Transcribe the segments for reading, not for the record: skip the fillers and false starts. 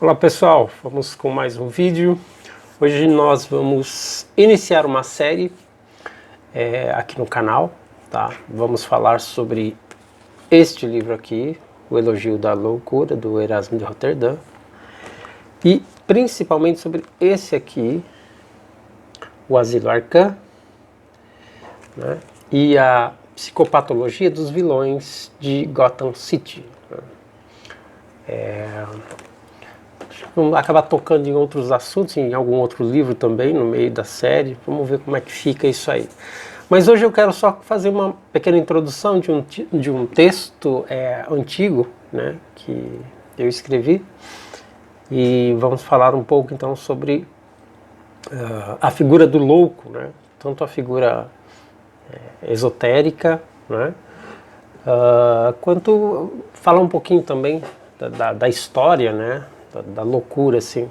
Olá pessoal, vamos com mais um vídeo. Hoje nós vamos iniciar uma série aqui no canal, tá? Vamos falar sobre este livro aqui, O Elogio da Loucura, do Erasmo de Roterdã, e principalmente sobre esse aqui, O Asilo Arkham, né? E a Psicopatologia dos Vilões de Gotham City. Vamos acabar tocando em outros assuntos, em algum outro livro também, no meio da série. Vamos ver como é que fica isso aí. Mas hoje eu quero só fazer uma pequena introdução de um texto antigo, né, que eu escrevi. E vamos falar um pouco então sobre a figura do louco, né, tanto a figura esotérica, né, quanto falar um pouquinho também da história, né, da loucura, assim,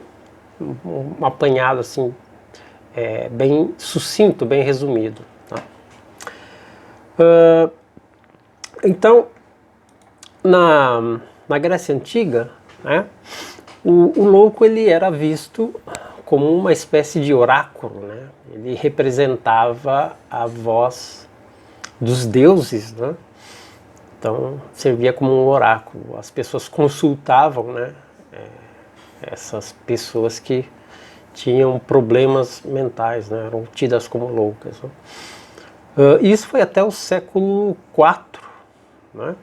um apanhado assim, bem sucinto, bem resumido. Tá? Então, na Grécia Antiga, né, o louco ele era visto como uma espécie de oráculo, né? Ele representava a voz dos deuses, né? Então servia como um oráculo. As pessoas consultavam, né, essas pessoas que tinham problemas mentais, né, eram tidas como loucas. Né? Isso foi até o século IV, né,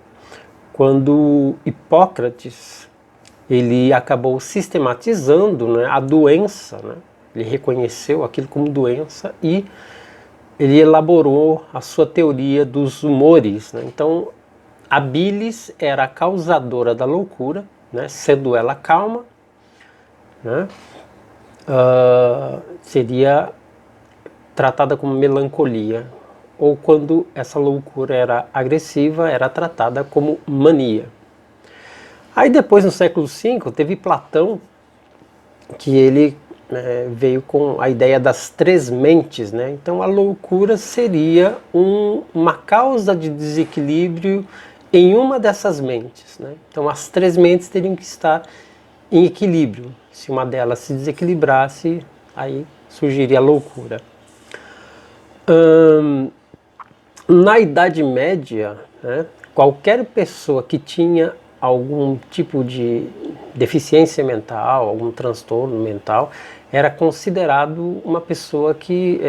quando Hipócrates ele acabou sistematizando, né, a doença, né, ele reconheceu aquilo como doença e ele elaborou a sua teoria dos humores. Né? Então, a bilis era a causadora da loucura, né, sendo ela calma, né, seria tratada como melancolia, ou quando essa loucura era agressiva, era tratada como mania. Aí depois, no século V, teve Platão, que ele veio com a ideia das três mentes, né? Então a loucura seria uma causa de desequilíbrio em uma dessas mentes, né? Então as três mentes teriam que estar em equilíbrio. Se uma delas se desequilibrasse, aí surgiria a loucura. Na Idade Média, né, qualquer pessoa que tinha algum tipo de deficiência mental, algum transtorno mental, era considerado uma pessoa que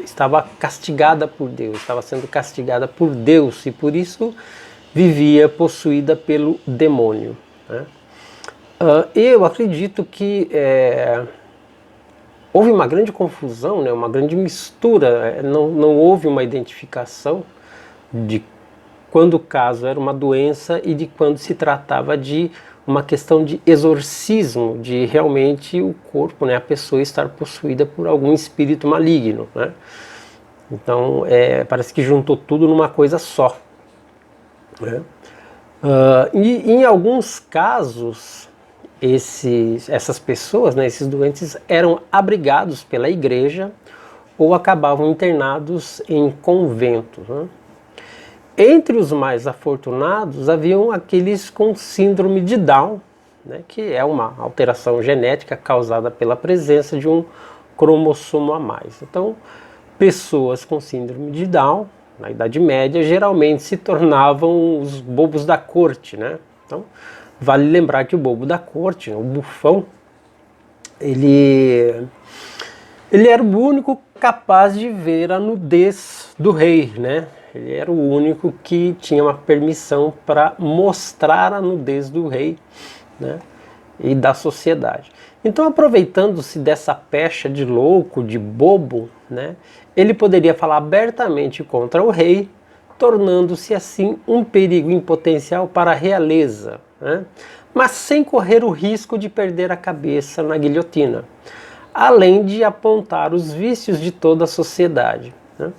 estava castigada por Deus, estava sendo castigada por Deus e por isso vivia possuída pelo demônio. Né? Eu acredito que houve uma grande confusão, né, uma grande mistura, não houve uma identificação de quando o caso era uma doença e de quando se tratava de uma questão de exorcismo, de realmente o corpo, né, a pessoa estar possuída por algum espírito maligno. Né? Então, parece que juntou tudo numa coisa só. Né? E em alguns casos, essas pessoas, né, esses doentes, eram abrigados pela igreja ou acabavam internados em conventos. Né? Entre os mais afortunados, haviam aqueles com síndrome de Down, né, que é uma alteração genética causada pela presença de um cromossomo a mais. Então, pessoas com síndrome de Down, na Idade Média, geralmente se tornavam os bobos da corte. Né? Então, vale lembrar que o bobo da corte, o bufão, ele era o único capaz de ver a nudez do rei, né? Ele era o único que tinha uma permissão para mostrar a nudez do rei, né, e da sociedade. Então, aproveitando-se dessa pecha de louco, de bobo, né, ele poderia falar abertamente contra o rei, tornando-se assim um perigo em potencial para a realeza, né, mas sem correr o risco de perder a cabeça na guilhotina, além de apontar os vícios de toda a sociedade. Né.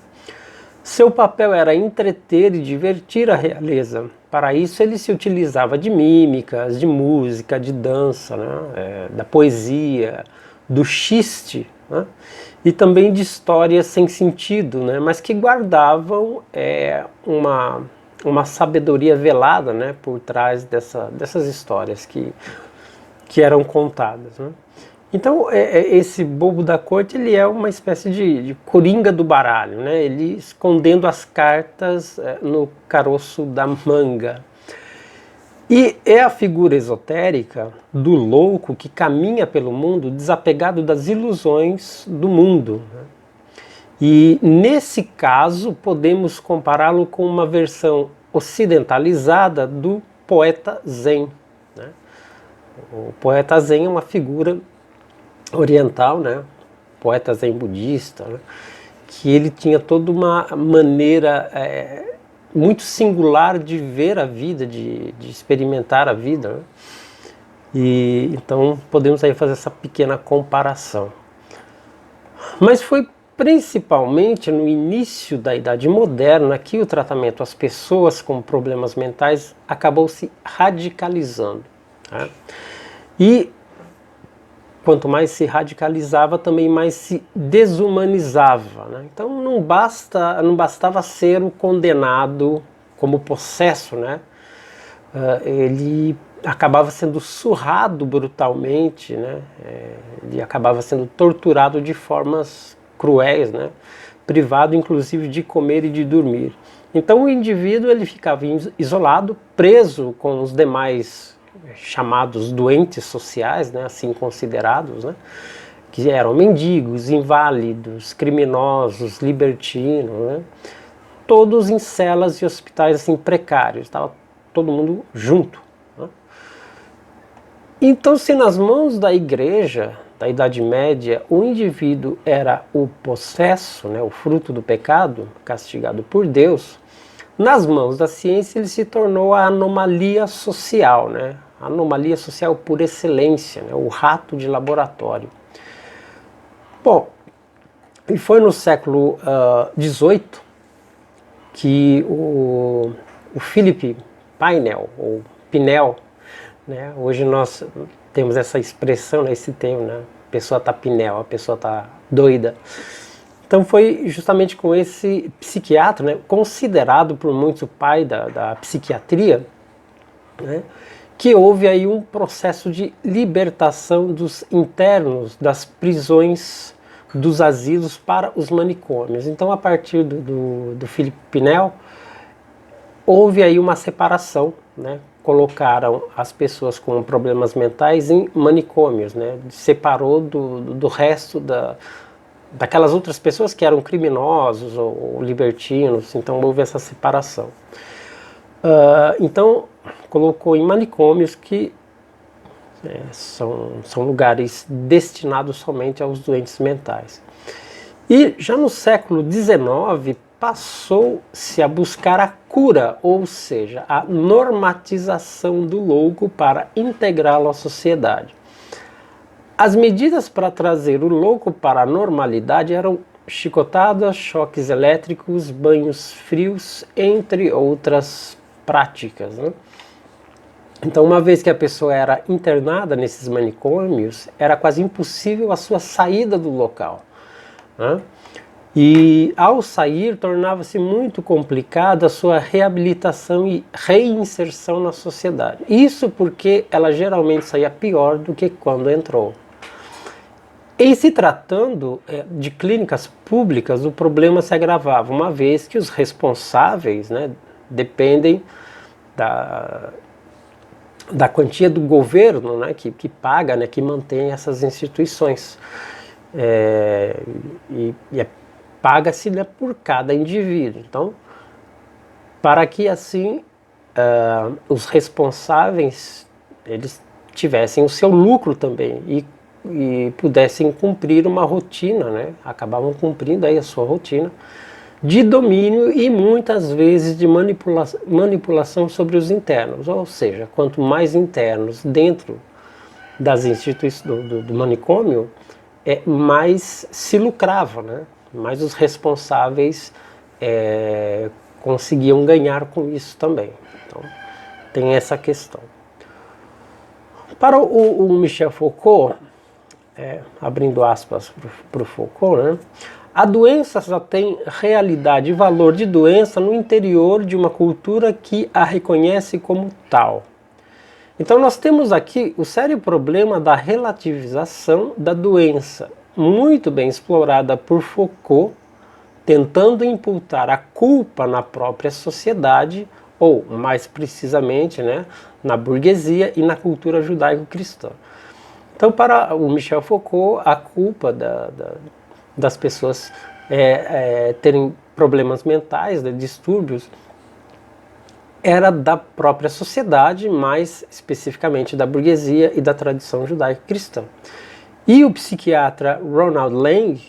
Seu papel era entreter e divertir a realeza. Para isso ele se utilizava de mímicas, de música, de dança, né, da poesia, do xiste, né, e também de histórias sem sentido, né, mas que guardavam uma sabedoria velada, né, por trás dessas histórias que que eram contadas, né? Então, esse bobo da corte, ele é uma espécie de coringa do baralho, né? Ele escondendo as cartas no caroço da manga. E é a figura esotérica do louco que caminha pelo mundo desapegado das ilusões do mundo, né? E nesse caso podemos compará-lo com uma versão ocidentalizada do poeta Zen, né? O poeta Zen é uma figura oriental, né? Poeta Zen budista, né? Que ele tinha toda uma maneira muito singular de ver a vida, de experimentar a vida, né? E então podemos aí fazer essa pequena comparação. Mas foi principalmente no início da Idade Moderna que o tratamento às pessoas com problemas mentais acabou se radicalizando, né? E quanto mais se radicalizava, também mais se desumanizava, né? Então não bastava ser o condenado como possesso, né? Ele acabava sendo surrado brutalmente, né? Ele acabava sendo torturado de formas cruéis, né? Privado inclusive de comer e de dormir. Então o indivíduo ele ficava isolado, preso com os demais chamados doentes sociais, né, assim considerados, né, que eram mendigos, inválidos, criminosos, libertinos, né, todos em celas e hospitais assim precários, estava todo mundo junto, né. Então, se nas mãos da igreja da Idade Média o indivíduo era o possesso, né, o fruto do pecado, castigado por Deus, nas mãos da ciência ele se tornou a anomalia social, né? A anomalia social por excelência, né? O rato de laboratório. Bom, e foi no século XVIII que o Philippe Pinel, ou Pinel, né? Hoje nós temos essa expressão, né? Esse termo, né? A pessoa está Pinel, a pessoa está doida. Então foi justamente com esse psiquiatra, né, considerado por muitos o pai da psiquiatria, né, que houve aí um processo de libertação dos internos das prisões, dos asilos para os manicômios. Então a partir do Philippe Pinel, houve aí uma separação, né, colocaram as pessoas com problemas mentais em manicômios, né, separou do resto daquelas outras pessoas que eram criminosos ou libertinos, então houve essa separação. Então colocou em manicômios que são lugares destinados somente aos doentes mentais. E já no século XIX passou-se a buscar a cura, ou seja, a normatização do louco para integrá-lo à sociedade. As medidas para trazer o louco para a normalidade eram chicotadas, choques elétricos, banhos frios, entre outras práticas, né? Então, uma vez que a pessoa era internada nesses manicômios, era quase impossível a sua saída do local, né? E ao sair, tornava-se muito complicada a sua reabilitação e reinserção na sociedade. Isso porque ela geralmente saía pior do que quando entrou. Em se tratando de clínicas públicas, o problema se agravava, uma vez que os responsáveis, né, dependem da quantia do governo, né, que paga, né, que mantém essas instituições. Paga-se, né, por cada indivíduo. Então, para que assim os responsáveis eles tivessem o seu lucro também e pudessem cumprir uma rotina, né? Acabavam cumprindo aí a sua rotina de domínio e muitas vezes de manipulação sobre os internos, ou seja, quanto mais internos dentro das instituições do manicômio, mais se lucrava, né? Mais os responsáveis conseguiam ganhar com isso também. Então, tem essa questão. Para o Michel Foucault, abrindo aspas para o Foucault, né? A doença só tem realidade e valor de doença no interior de uma cultura que a reconhece como tal. Então nós temos aqui o sério problema da relativização da doença, muito bem explorada por Foucault, tentando imputar a culpa na própria sociedade, ou mais precisamente, né, na burguesia e na cultura judaico-cristã. Então, para o Michel Foucault, a culpa das pessoas terem problemas mentais, né, distúrbios, era da própria sociedade, mais especificamente da burguesia e da tradição judaico-cristã. E o psiquiatra Ronald Lang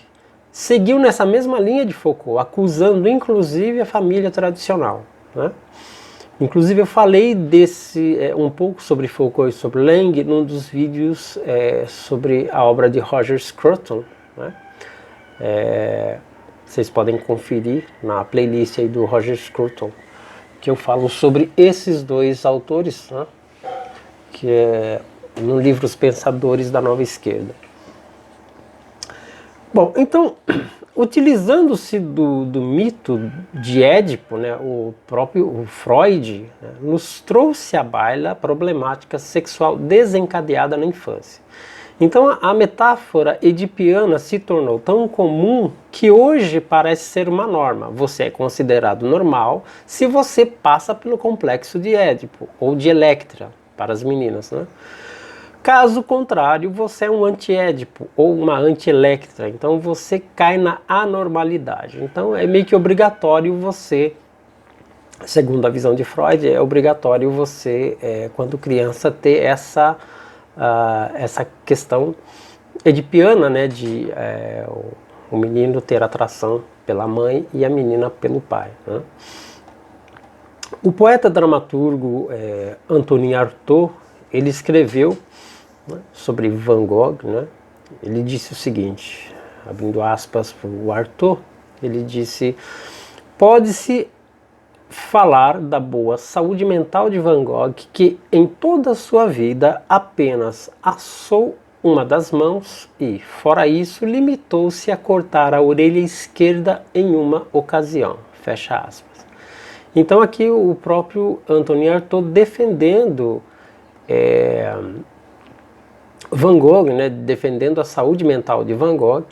seguiu nessa mesma linha de Foucault, acusando inclusive a família tradicional, né? Inclusive eu falei um pouco sobre Foucault e sobre Lang num dos vídeos sobre a obra de Roger Scruton, né? Vocês podem conferir na playlist aí do Roger Scruton, que eu falo sobre esses dois autores, né? Que é no livro Os Pensadores da Nova Esquerda. Bom, então, utilizando-se do mito de Édipo, né, o próprio Freud, né, nos trouxe à baila a problemática sexual desencadeada na infância. Então a metáfora edipiana se tornou tão comum que hoje parece ser uma norma. Você é considerado normal se você passa pelo complexo de Édipo, ou de Electra, para as meninas, né? Caso contrário, você é um anti-Édipo ou uma anti-Electra, então você cai na anormalidade. Então é meio que obrigatório você, segundo a visão de Freud, é obrigatório você, quando criança, ter essa questão edipiana, né, de o menino ter atração pela mãe e a menina pelo pai, né? O poeta dramaturgo Antonin Artaud, ele escreveu, né, sobre Van Gogh, né? Ele disse o seguinte, abrindo aspas para o Artaud, ele disse: pode-se falar da boa saúde mental de Van Gogh, que em toda a sua vida apenas assou uma das mãos e, fora isso, limitou-se a cortar a orelha esquerda em uma ocasião. Fecha aspas. Então aqui o próprio Antonin Artaud defendendo Van Gogh, né, defendendo a saúde mental de Van Gogh,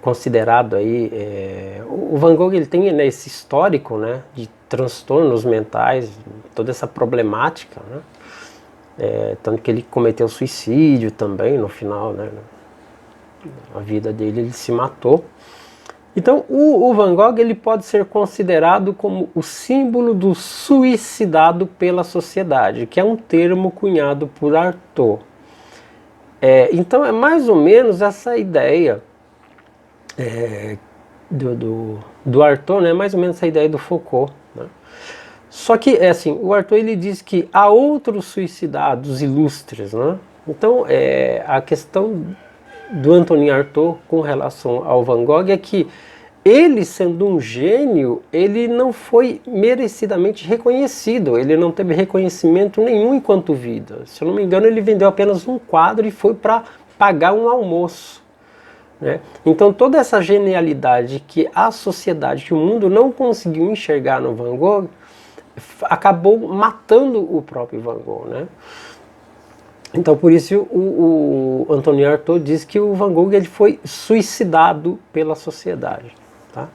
considerado aí, o Van Gogh ele tem, né, esse histórico, né, de transtornos mentais, toda essa problemática, né, tanto que ele cometeu suicídio também no final, né, a vida dele, ele se matou. Então o Van Gogh ele pode ser considerado como o símbolo do suicidado pela sociedade, que é um termo cunhado por Artaud. Então é mais ou menos essa ideia do Artaud, né? Mais ou menos essa ideia do Foucault, né? Só que assim, o Artaud ele diz que há outros suicidados ilustres, né? Então a questão do Antonin Artaud com relação ao Van Gogh é que ele, sendo um gênio, ele não foi merecidamente reconhecido, ele não teve reconhecimento nenhum enquanto vida. Se eu não me engano, ele vendeu apenas um quadro e foi para pagar um almoço, né? Então toda essa genialidade que a sociedade, que o mundo não conseguiu enxergar no Van Gogh, acabou matando o próprio Van Gogh, né? Então por isso o Antonin Artaud diz que o Van Gogh ele foi suicidado pela sociedade, tá?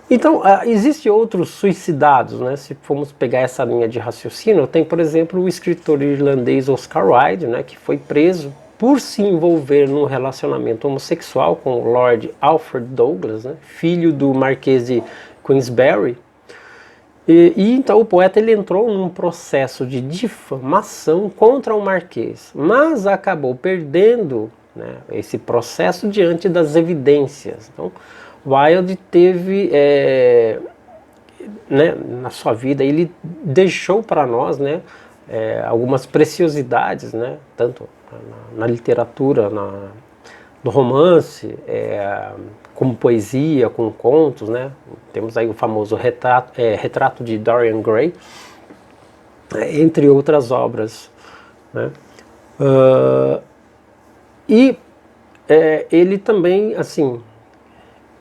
Então existem outros suicidados, né? Se formos pegar essa linha de raciocínio, tem por exemplo o escritor irlandês Oscar Wilde, né, que foi preso por se envolver num relacionamento homossexual com o Lord Alfred Douglas, né, filho do Marquês de Queensberry. E então o poeta ele entrou num processo de difamação contra o Marquês, mas acabou perdendo, né, esse processo diante das evidências. Então Wilde teve, né, na sua vida, ele deixou para nós, né, algumas preciosidades, né, tanto na literatura, no romance, como poesia, com contos, né? Temos aí o famoso retrato de Dorian Gray, entre outras obras, né? Ele também, assim,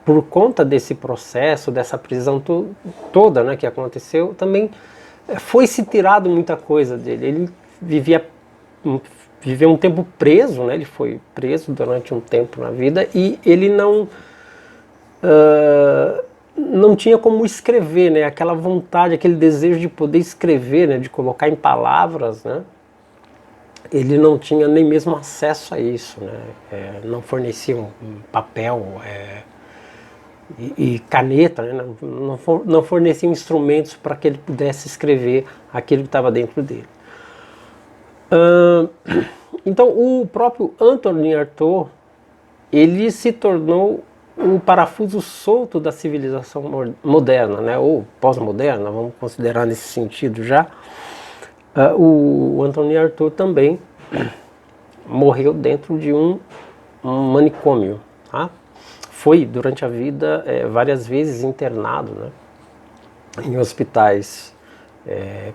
por conta desse processo, dessa prisão toda, né, que aconteceu, também foi-se tirado muita coisa dele. Ele viveu um tempo preso, né? Ele foi preso durante um tempo na vida e ele não tinha como escrever, né? Aquela vontade, aquele desejo de poder escrever, né? De colocar em palavras, né? Ele não tinha nem mesmo acesso a isso, né? Não fornecia um papel e caneta, né? Não fornecia instrumentos para que ele pudesse escrever aquilo que estava dentro dele. Então o próprio Antonin Artaud, ele se tornou o parafuso solto da civilização moderna, né? Ou pós-moderna, vamos considerar nesse sentido já. O Antonin Artaud também morreu dentro de um manicômio, tá? Foi durante a vida várias vezes internado, né? Em hospitais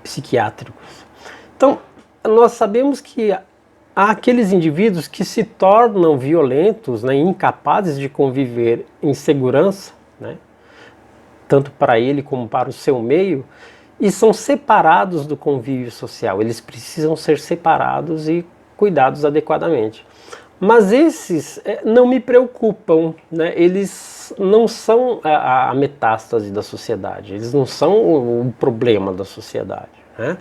psiquiátricos. Então, nós sabemos que há aqueles indivíduos que se tornam violentos, né, incapazes de conviver em segurança, né, tanto para ele como para o seu meio, e são separados do convívio social. Eles precisam ser separados e cuidados adequadamente. Mas esses não me preocupam, né? Eles não são a metástase da sociedade, eles não são o problema da sociedade, né?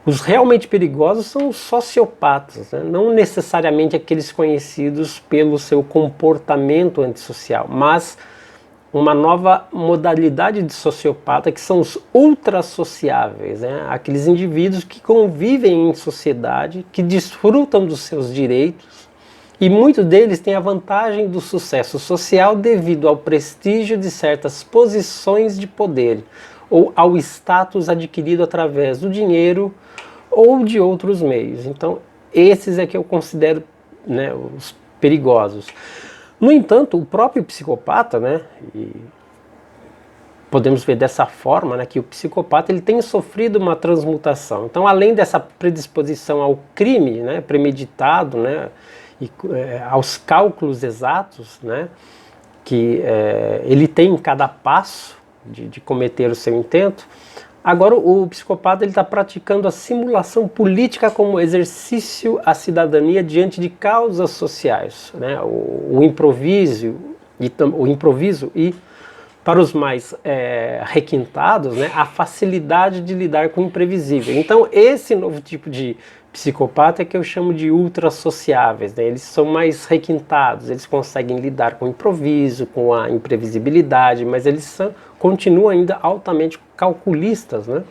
Os realmente perigosos são os sociopatas, né? Não necessariamente aqueles conhecidos pelo seu comportamento antissocial, mas uma nova modalidade de sociopata que são os ultrassociáveis, né? Aqueles indivíduos que convivem em sociedade, que desfrutam dos seus direitos e muitos deles têm a vantagem do sucesso social devido ao prestígio de certas posições de poder ou ao status adquirido através do dinheiro ou de outros meios. Então, esses é que eu considero, né, os perigosos. No entanto, o próprio psicopata, né, e podemos ver dessa forma, né, que o psicopata ele tem sofrido uma transmutação. Então, além dessa predisposição ao crime, né, premeditado, né, e, aos cálculos exatos, né, que ele tem em cada passo de cometer o seu intento, agora o psicopata está praticando a simulação política como exercício à cidadania diante de causas sociais, né? O improviso e para os mais requintados, né, a facilidade de lidar com o imprevisível. Então esse novo tipo de psicopata é que eu chamo de ultrassociáveis, né? Eles são mais requintados, eles conseguem lidar com o improviso, com a imprevisibilidade, mas eles continuam ainda altamente calculistas, né?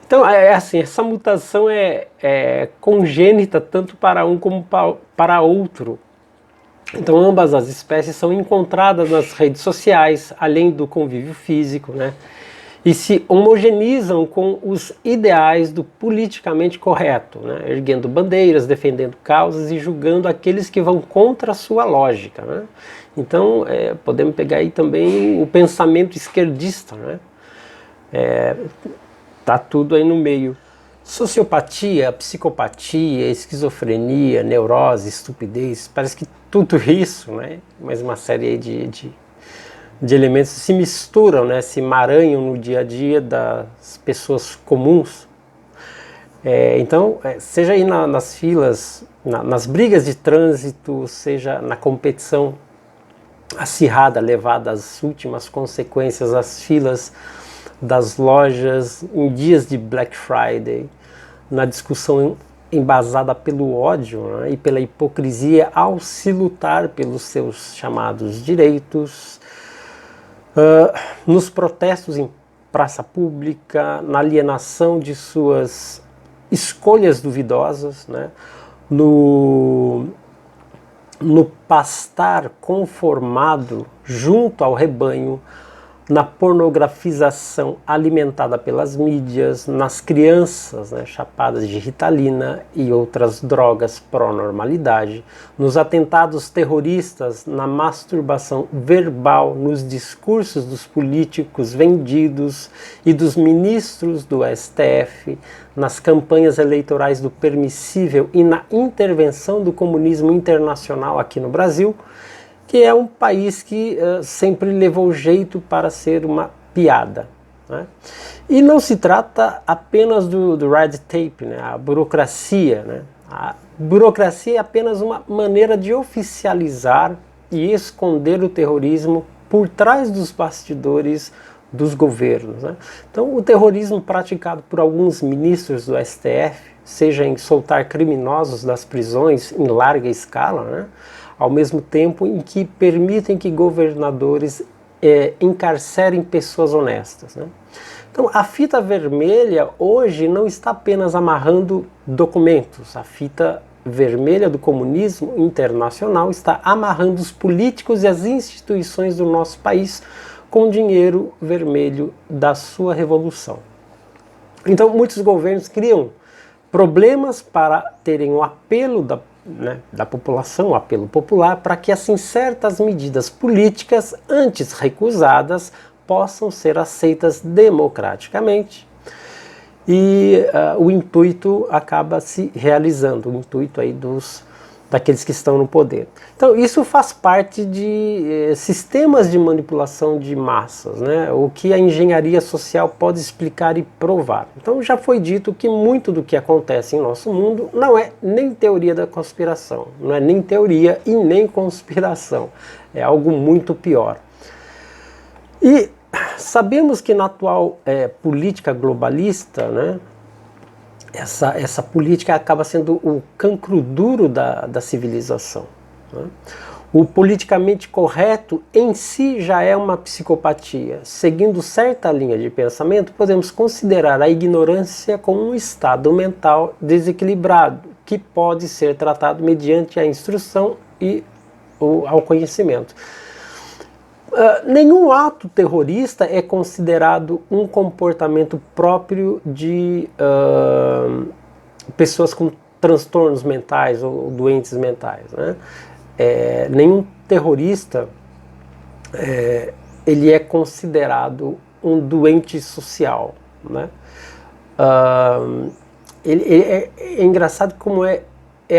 Então, assim, essa mutação é congênita tanto para um como para outro. Então, ambas as espécies são encontradas nas redes sociais, além do convívio físico, né? E se homogeneizam com os ideais do politicamente correto, né? Erguendo bandeiras, defendendo causas e julgando aqueles que vão contra a sua lógica, né? Então, podemos pegar aí também o pensamento esquerdista, né? Tá tudo aí no meio. Sociopatia, psicopatia, esquizofrenia, neurose, estupidez, parece que tudo isso, né? Mais uma série aí de elementos se misturam, né? Se emaranham no dia a dia das pessoas comuns. Então, seja aí nas filas, nas brigas de trânsito, seja na competição acirrada, levada às últimas consequências, as filas das lojas, em dias de Black Friday, na discussão embasada pelo ódio, né, e pela hipocrisia ao se lutar pelos seus chamados direitos, nos protestos em praça pública, na alienação de suas escolhas duvidosas, né, no pastar conformado junto ao rebanho, na pornografização alimentada pelas mídias, nas crianças, né, chapadas de Ritalina e outras drogas pró-normalidade, nos atentados terroristas, na masturbação verbal, nos discursos dos políticos vendidos e dos ministros do STF, nas campanhas eleitorais do permissível e na intervenção do comunismo internacional aqui no Brasil, que é um país que sempre levou jeito para ser uma piada. né? E não se trata apenas do red tape, né? A burocracia, né? A burocracia é apenas uma maneira de oficializar e esconder o terrorismo por trás dos bastidores dos governos, né? Então, o terrorismo praticado por alguns ministros do STF, seja em soltar criminosos das prisões em larga escala, né? Ao mesmo tempo em que permitem que governadores encarcerem pessoas honestas, né? Então, a fita vermelha hoje não está apenas amarrando documentos. A fita vermelha do comunismo internacional está amarrando os políticos e as instituições do nosso país com o dinheiro vermelho da sua revolução. Então, muitos governos criam problemas para terem o apelo da população, o apelo popular, para que assim certas medidas políticas antes recusadas possam ser aceitas democraticamente. E o intuito acaba se realizando, o intuito aí daqueles que estão no poder. Então isso faz parte de sistemas de manipulação de massas, né? O que a engenharia social pode explicar e provar. Então já foi dito que muito do que acontece em nosso mundo não é nem teoria da conspiração, não é nem teoria e nem conspiração, é algo muito pior. E sabemos que na atual política globalista, né, essa política acaba sendo o cancro duro da civilização, né? O politicamente correto em si já é uma psicopatia. Seguindo certa linha de pensamento, podemos considerar a ignorância como um estado mental desequilibrado, que pode ser tratado mediante a instrução e ao conhecimento. Nenhum ato terrorista é considerado um comportamento próprio de pessoas com transtornos mentais ou doentes mentais, né? Nenhum terrorista ele é considerado um doente social, né? É engraçado como é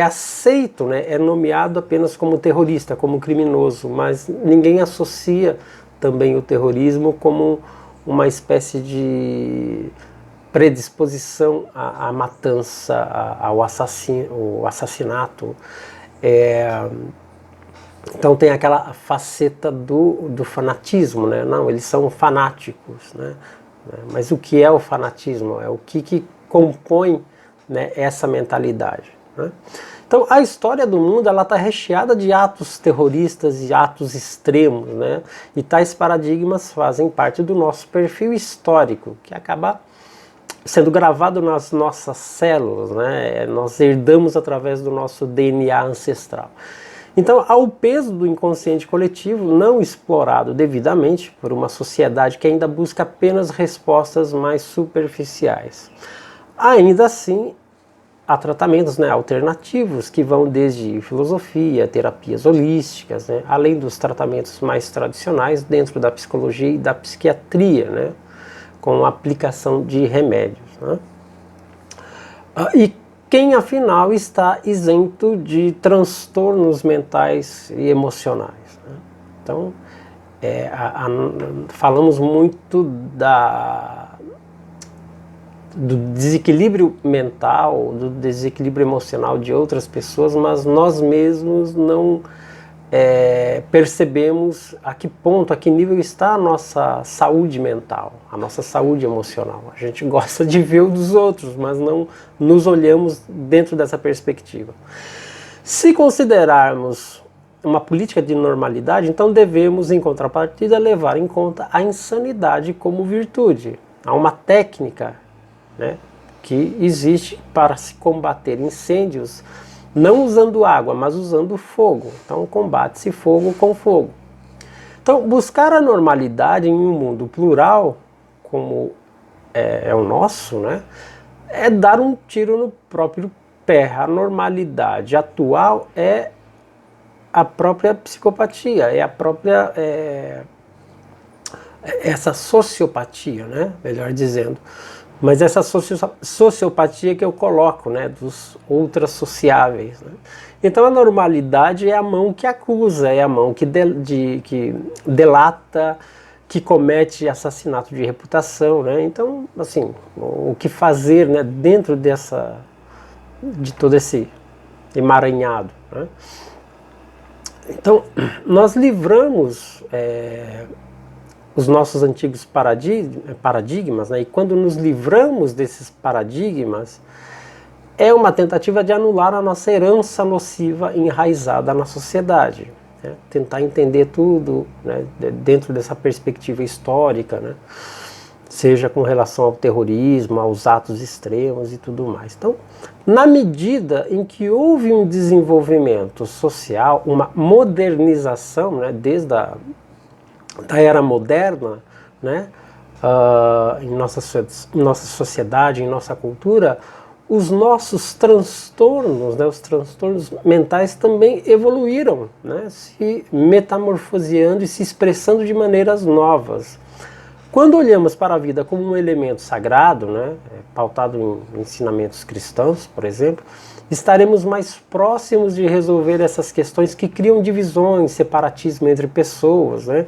aceito, né, é nomeado apenas como terrorista, como criminoso, mas ninguém associa também o terrorismo como uma espécie de predisposição à matança, ao assassinato. Então tem aquela faceta do fanatismo, né? Não, eles são fanáticos, né? Mas o que é o fanatismo? É o que compõe, né, essa mentalidade, né? Então a história do mundo está recheada de atos terroristas e atos extremos, né? E tais paradigmas fazem parte do nosso perfil histórico, que acaba sendo gravado nas nossas células, né? Nós herdamos através do nosso DNA ancestral. Então há o peso do inconsciente coletivo não explorado devidamente por uma sociedade que ainda busca apenas respostas mais superficiais. Ainda assim, há tratamentos, né, alternativos que vão desde filosofia, terapias holísticas, né, além dos tratamentos mais tradicionais dentro da psicologia e da psiquiatria, né, com a aplicação de remédios, né. E quem afinal está isento de transtornos mentais e emocionais, né? Então, falamos muito do desequilíbrio mental, do desequilíbrio emocional de outras pessoas, mas nós mesmos não percebemos a que ponto, a que nível está a nossa saúde mental, a nossa saúde emocional. A gente gosta de ver o dos outros, mas não nos olhamos dentro dessa perspectiva. Se considerarmos uma política de normalidade, então devemos, em contrapartida, levar em conta a insanidade como virtude. Há uma técnica, né, que existe para se combater incêndios, não usando água, mas usando fogo. Então combate-se fogo com fogo. Então buscar a normalidade em um mundo plural, como é o nosso, né, é dar um tiro no próprio pé. A normalidade atual é a própria psicopatia, é a própria essa sociopatia, né, melhor dizendo. Mas essa sociopatia que eu coloco, né, dos ultrassociáveis, né? Então a normalidade é a mão que acusa, é a mão que delata, que comete assassinato de reputação, né? Então, assim, o que fazer, né, dentro de todo esse emaranhado, né? Então, nós livramos os nossos antigos paradigmas, né? E quando nos livramos desses paradigmas, é uma tentativa de anular a nossa herança nociva enraizada na sociedade. Né? Tentar entender tudo, né, dentro dessa perspectiva histórica, né? Seja com relação ao terrorismo, aos atos extremos e tudo mais. Então, na medida em que houve um desenvolvimento social, uma modernização, né, desde a da era moderna, né, em nossa sociedade, em nossa cultura, os nossos transtornos, né, os transtornos mentais também evoluíram, né, se metamorfoseando e se expressando de maneiras novas. Quando olhamos para a vida como um elemento sagrado, né, pautado em ensinamentos cristãos, por exemplo, estaremos mais próximos de resolver essas questões que criam divisões, separatismo entre pessoas, né,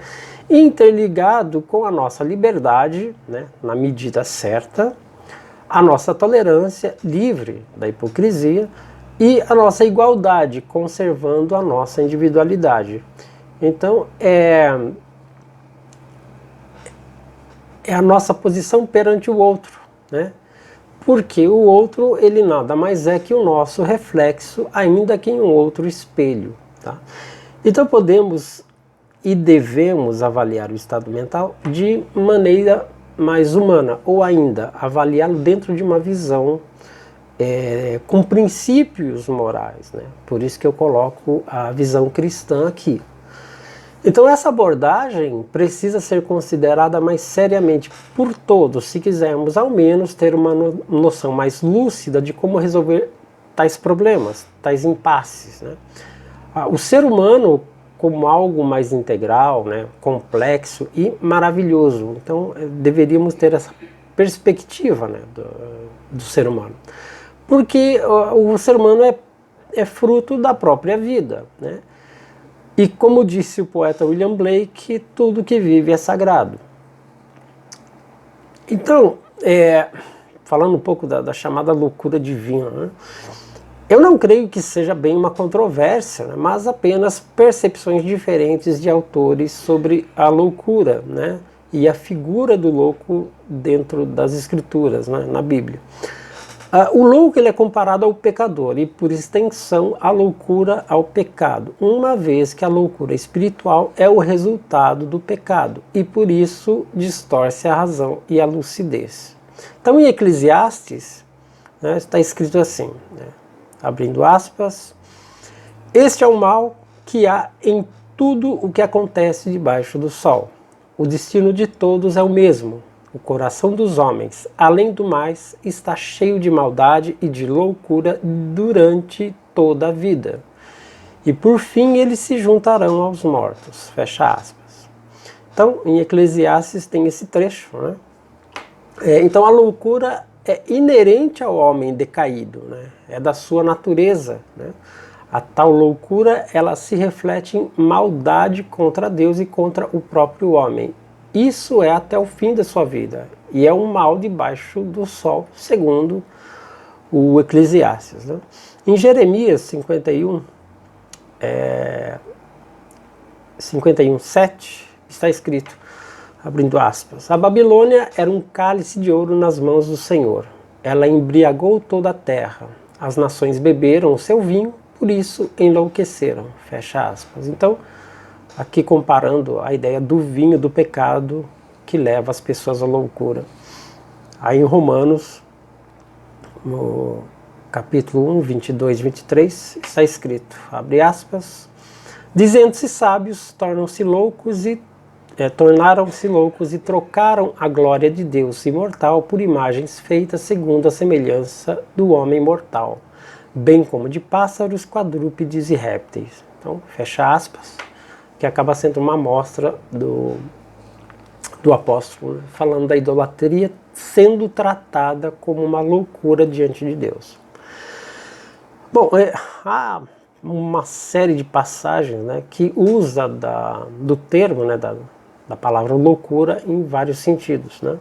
interligado com a nossa liberdade, né, na medida certa, a nossa tolerância livre da hipocrisia e a nossa igualdade, conservando a nossa individualidade. Então, é a nossa posição perante o outro, né? Porque o outro, ele nada mais é que o nosso reflexo, ainda que em um outro espelho, tá? Então podemos e devemos avaliar o estado mental de maneira mais humana, ou ainda avaliá-lo dentro de uma visão com princípios morais, né? Por isso que eu coloco a visão cristã aqui. Então essa abordagem precisa ser considerada mais seriamente por todos, se quisermos ao menos ter uma noção mais lúcida de como resolver tais problemas, tais impasses, né? O ser humano como algo mais integral, né, complexo e maravilhoso. Então deveríamos ter essa perspectiva, né, do ser humano. Porque o ser humano é fruto da própria vida, né? E como disse o poeta William Blake, tudo que vive é sagrado. Então, falando um pouco da chamada loucura divina, né? Eu não creio que seja bem uma controvérsia, né, mas apenas percepções diferentes de autores sobre a loucura, né, e a figura do louco dentro das escrituras, né, na Bíblia. O louco ele é comparado ao pecador e, por extensão, a loucura ao pecado, uma vez que a loucura espiritual é o resultado do pecado e, por isso, distorce a razão e a lucidez. Então, em Eclesiastes, né, está escrito assim, né, abrindo aspas, este é o mal que há em tudo o que acontece debaixo do sol. O destino de todos é o mesmo. O coração dos homens, além do mais, está cheio de maldade e de loucura durante toda a vida. E por fim eles se juntarão aos mortos. Fecha aspas. Então, em Eclesiastes tem esse trecho, né? Então a loucura é inerente ao homem decaído, né? É da sua natureza, né? A tal loucura ela se reflete em maldade contra Deus e contra o próprio homem. Isso é até o fim da sua vida e é um mal debaixo do sol, segundo o Eclesiastes, né? Em Jeremias 51:7 está escrito, abrindo aspas, a Babilônia era um cálice de ouro nas mãos do Senhor. Ela embriagou toda a terra. As nações beberam o seu vinho, por isso enlouqueceram. Fecha aspas. Então, aqui comparando a ideia do vinho do pecado que leva as pessoas à loucura. Aí em Romanos, no capítulo 1, 22 e 23, está escrito, abre aspas, dizendo-se sábios, tornaram-se loucos e trocaram a glória de Deus imortal por imagens feitas segundo a semelhança do homem mortal, bem como de pássaros, quadrúpedes e répteis. Então, fecha aspas, que acaba sendo uma amostra do apóstolo, né, falando da idolatria sendo tratada como uma loucura diante de Deus. Bom, há uma série de passagens, né, que usa do termo, né, da da palavra loucura em vários sentidos, né?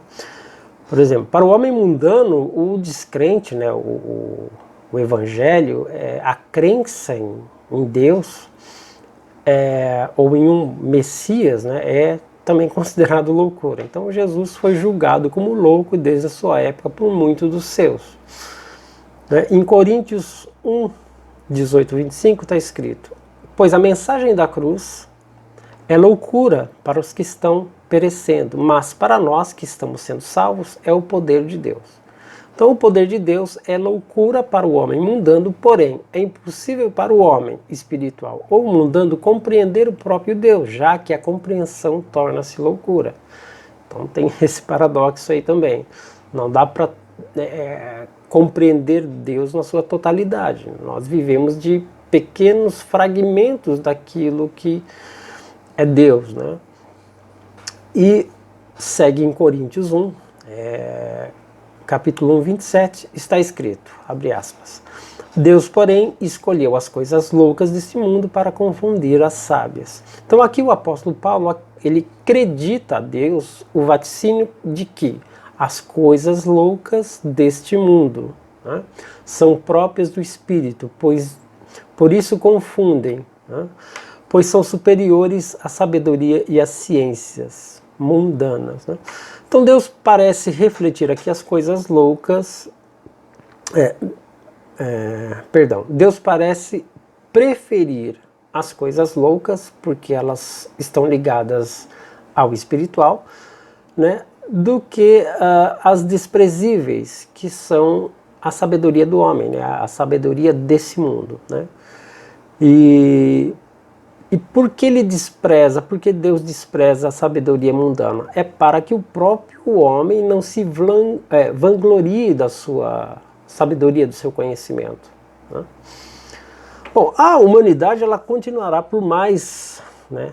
Por exemplo, para o homem mundano, o descrente, né, o evangelho, a crença em Deus ou em um Messias, né, é também considerado loucura. Então Jesus foi julgado como louco desde a sua época por muitos dos seus. Né? Em Coríntios 1, 18, 25 está escrito: pois a mensagem da cruz é loucura para os que estão perecendo, mas para nós que estamos sendo salvos é o poder de Deus. Então o poder de Deus é loucura para o homem mundano, porém é impossível para o homem espiritual ou mundano compreender o próprio Deus, já que a compreensão torna-se loucura. Então tem esse paradoxo aí também. Não dá para compreender Deus na sua totalidade. Nós vivemos de pequenos fragmentos daquilo que é Deus, né? E segue em Coríntios 1, capítulo 1, 27, está escrito, abre aspas: Deus, porém, escolheu as coisas loucas deste mundo para confundir as sábias. Então aqui o apóstolo Paulo, ele acredita a Deus o vaticínio de que as coisas loucas deste mundo, né, são próprias do Espírito, pois por isso confundem, né, pois são superiores à sabedoria e às ciências mundanas. Né? Então Deus parece refletir aqui as coisas loucas, Deus parece preferir as coisas loucas, porque elas estão ligadas ao espiritual, né, do que as desprezíveis, que são a sabedoria do homem, né, a sabedoria desse mundo. Né? E por que ele despreza, por que Deus despreza a sabedoria mundana? É para que o próprio homem não se vanglorie da sua sabedoria, do seu conhecimento. Né? Bom, a humanidade ela continuará por mais, né,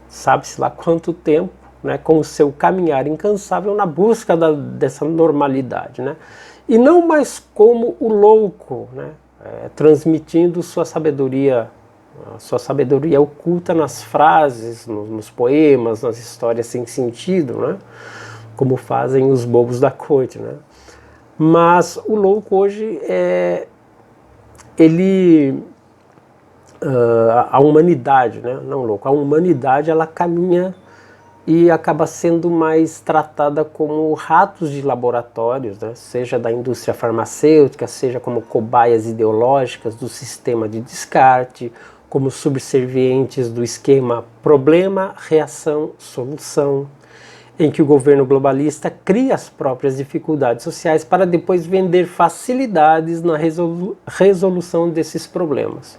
sabe-se lá quanto tempo, né, com o seu caminhar incansável na busca dessa normalidade. Né? E não mais como o louco, né, transmitindo sua sabedoria oculta nas frases, nos poemas, nas histórias sem sentido, né? Como fazem os bobos da corte. Né? Mas o louco hoje a humanidade, né? Não louco, a humanidade ela caminha e acaba sendo mais tratada como ratos de laboratórios, né? Seja da indústria farmacêutica, seja como cobaias ideológicas do sistema de descarte, como subservientes do esquema problema, reação, solução, em que o governo globalista cria as próprias dificuldades sociais para depois vender facilidades na resolução desses problemas.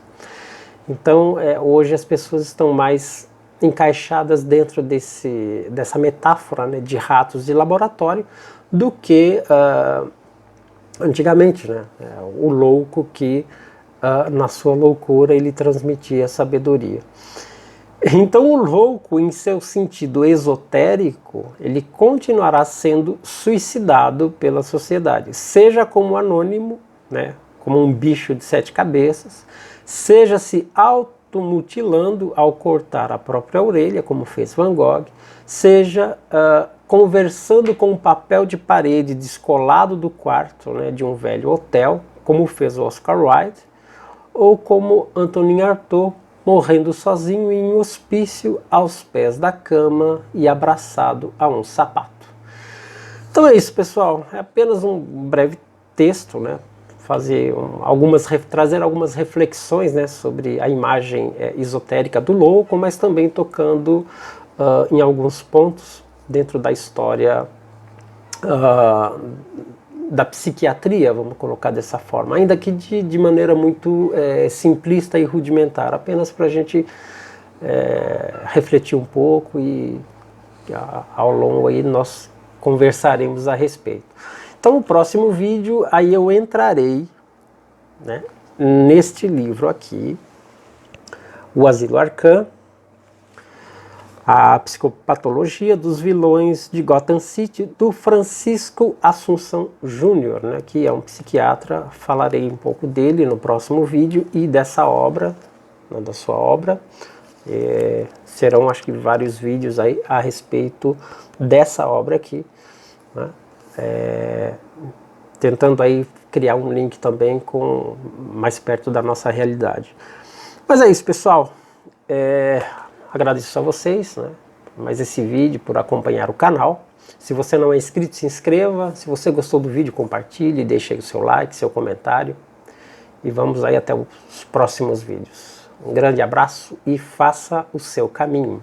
Então, hoje as pessoas estão mais encaixadas dentro dessa metáfora, né, de ratos de laboratório do que antigamente, né, o louco que na sua loucura ele transmitia sabedoria. Então o louco, em seu sentido esotérico, ele continuará sendo suicidado pela sociedade, seja como anônimo, né, como um bicho de 7 cabeças, seja se automutilando ao cortar a própria orelha, como fez Van Gogh, seja conversando com um papel de parede descolado do quarto, né, de um velho hotel, como fez Oscar Wilde, ou como Antonin Artaud, morrendo sozinho em um hospício aos pés da cama e abraçado a um sapato. Então é isso, pessoal. É apenas um breve texto, né? Trazer algumas reflexões, né, sobre a imagem esotérica do louco, mas também tocando em alguns pontos dentro da história da psiquiatria, vamos colocar dessa forma, ainda que de maneira muito simplista e rudimentar, apenas para a gente refletir um pouco e ao longo aí nós conversaremos a respeito. Então no próximo vídeo aí eu entrarei, né, neste livro aqui, O Asilo Arkham, a psicopatologia dos vilões de Gotham City, do Francisco Assunção Júnior, né, que é um psiquiatra. Falarei um pouco dele no próximo vídeo e dessa obra, né, da sua obra, Serão, acho que, vários vídeos aí a respeito dessa obra aqui, né? Tentando aí criar um link também com mais perto da nossa realidade. Mas é isso, pessoal. Agradeço a vocês, né, mais esse vídeo, por acompanhar o canal. Se você não é inscrito, se inscreva. Se você gostou do vídeo, compartilhe, deixe aí o seu like, seu comentário. E vamos aí até os próximos vídeos. Um grande abraço e faça o seu caminho.